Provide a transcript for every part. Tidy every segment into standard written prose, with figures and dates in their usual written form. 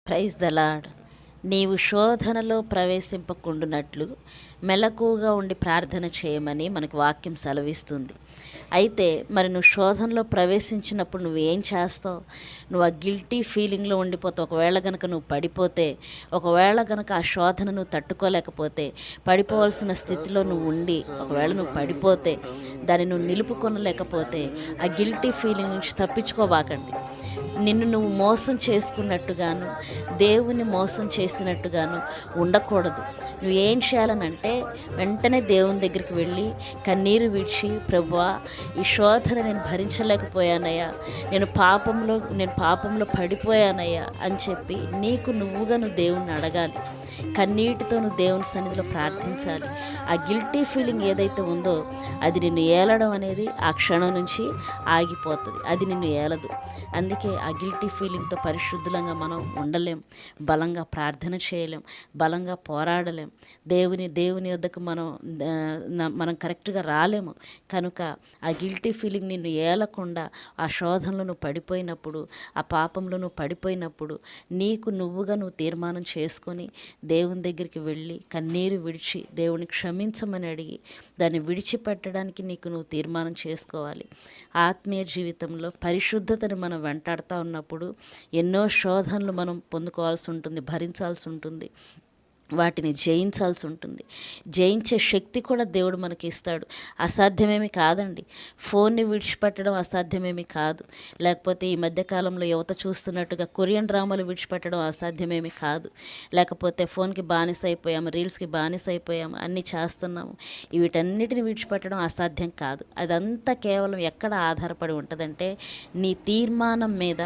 Praise the lord. నీవు శోధనలో ప్రవేశింపకుండునట్లు మెలకువగా ఉండి ప్రార్థన చేయమని మనకు వాక్యం సెలవిస్తుంది. అయితే మరి నువ్వు శోధనలో ప్రవేశించినప్పుడు నువ్వేం చేస్తావు? నువ్వు ఆ గిల్టీ ఫీలింగ్లో ఉండిపోతావు. ఒకవేళ కనుక నువ్వు పడిపోతే, ఒకవేళ కనుక ఆ శోధన నువ్వు తట్టుకోలేకపోతే, పడిపోవాల్సిన స్థితిలో నువ్వు ఉండి ఒకవేళ నువ్వు పడిపోతే, దాన్ని నువ్వు నిలుపుకొనలేకపోతే ఆ గిల్టీ ఫీలింగ్ నుంచి తప్పించుకోబాకండి. నిన్ను నువ్వు మోసం చేసుకున్నట్టుగాను, దేవుని మోసం చేసినట్టుగాను ఉండకూడదు. నువ్వు ఏం చేయాలనంటే వెంటనే దేవుని దగ్గరికి వెళ్ళి కన్నీరు విడిచి, ప్రభువా, ఈ శోధన నేను భరించలేకపోయానయ్యా, నేను పాపంలో పడిపోయానయ్యా అని చెప్పి నువ్వు దేవుణ్ణి అడగాలి. కన్నీటితో నువ్వు దేవుని సన్నిధిలో ప్రార్థించాలి. ఆ గిల్టీ ఫీలింగ్ ఏదైతే ఉందో అది నిన్ను ఏలడం అనేది ఆ క్షణం నుంచి ఆగిపోతుంది. అది నిన్ను ఏలదు. అందుకే ఆ గిల్టీ ఫీలింగ్తో పరిశుద్ధంగా మనం ఉండలేం, బలంగా ప్రార్థన చేయలేం, బలంగా పోరాడలేం, దేవుని వద్దకు మనం కరెక్ట్గా రాలేము. కనుక ఆ గిల్టీ ఫీలింగ్ నిన్ను ఏలకుండా ఆ శోధనలో నువ్వు పడిపోయినప్పుడు, ఆ పాపంలో నువ్వు పడిపోయినప్పుడు నువ్వు తీర్మానం చేసుకొని దేవుని దగ్గరికి వెళ్ళి కన్నీరు విడిచి దేవుని క్షమించమని అడిగి దాన్ని విడిచిపెట్టడానికి నువ్వు తీర్మానం చేసుకోవాలి. ఆత్మీయ జీవితంలో పరిశుద్ధతని మనం వెంటాడుతూ ఉన్నప్పుడు ఎన్నో శోధనలు మనం పొందుకోవాల్సి ఉంటుంది, భరించాల్సి ఉంటుంది, వాటిని జయించాల్సి ఉంటుంది. జయించే శక్తి కూడా దేవుడు మనకి ఇస్తాడు. అసాధ్యమేమి కాదండి. ఫోన్ని విడిచిపెట్టడం అసాధ్యమేమి కాదు. లేకపోతే ఈ మధ్యకాలంలో యువత చూస్తున్నట్టుగా కొరియన్ డ్రామాలు విడిచిపెట్టడం అసాధ్యమేమి కాదు. లేకపోతే ఫోన్కి బానిస అయిపోయాము, రీల్స్కి బానిస అయిపోయాము, అన్నీ చేస్తున్నాము. వీటన్నిటిని విడిచిపెట్టడం అసాధ్యం కాదు. అదంతా కేవలం ఎక్కడ ఆధారపడి ఉంటుందంటే నీ తీర్మానం మీద,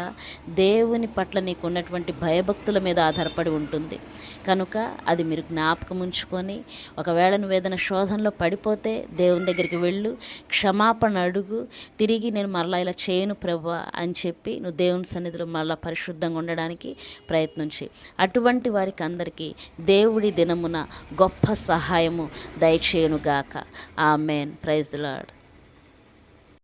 దేవుని పట్ల నీకు ఉన్నటువంటి భయభక్తుల మీద ఆధారపడి ఉంటుంది. కనుక అది మీరు జ్ఞాపకం ఉంచుకొని, ఒకవేళ నువ్వు ఏదైనా శోధనలో పడిపోతే దేవుని దగ్గరికి వెళ్ళు, క్షమాపణ అడుగు, తిరిగి నేను మరలా ఇలా చేయను ప్రభువా అని చెప్పి నువ్వు దేవుని సన్నిధిలో మరలా పరిశుద్ధంగా ఉండడానికి ప్రయత్నం చేయి. అటువంటి వారికి అందరికీ దేవుడి దినమున గొప్ప సహాయము దయచేయునుగాక. ఆమేన్. Praise the lord.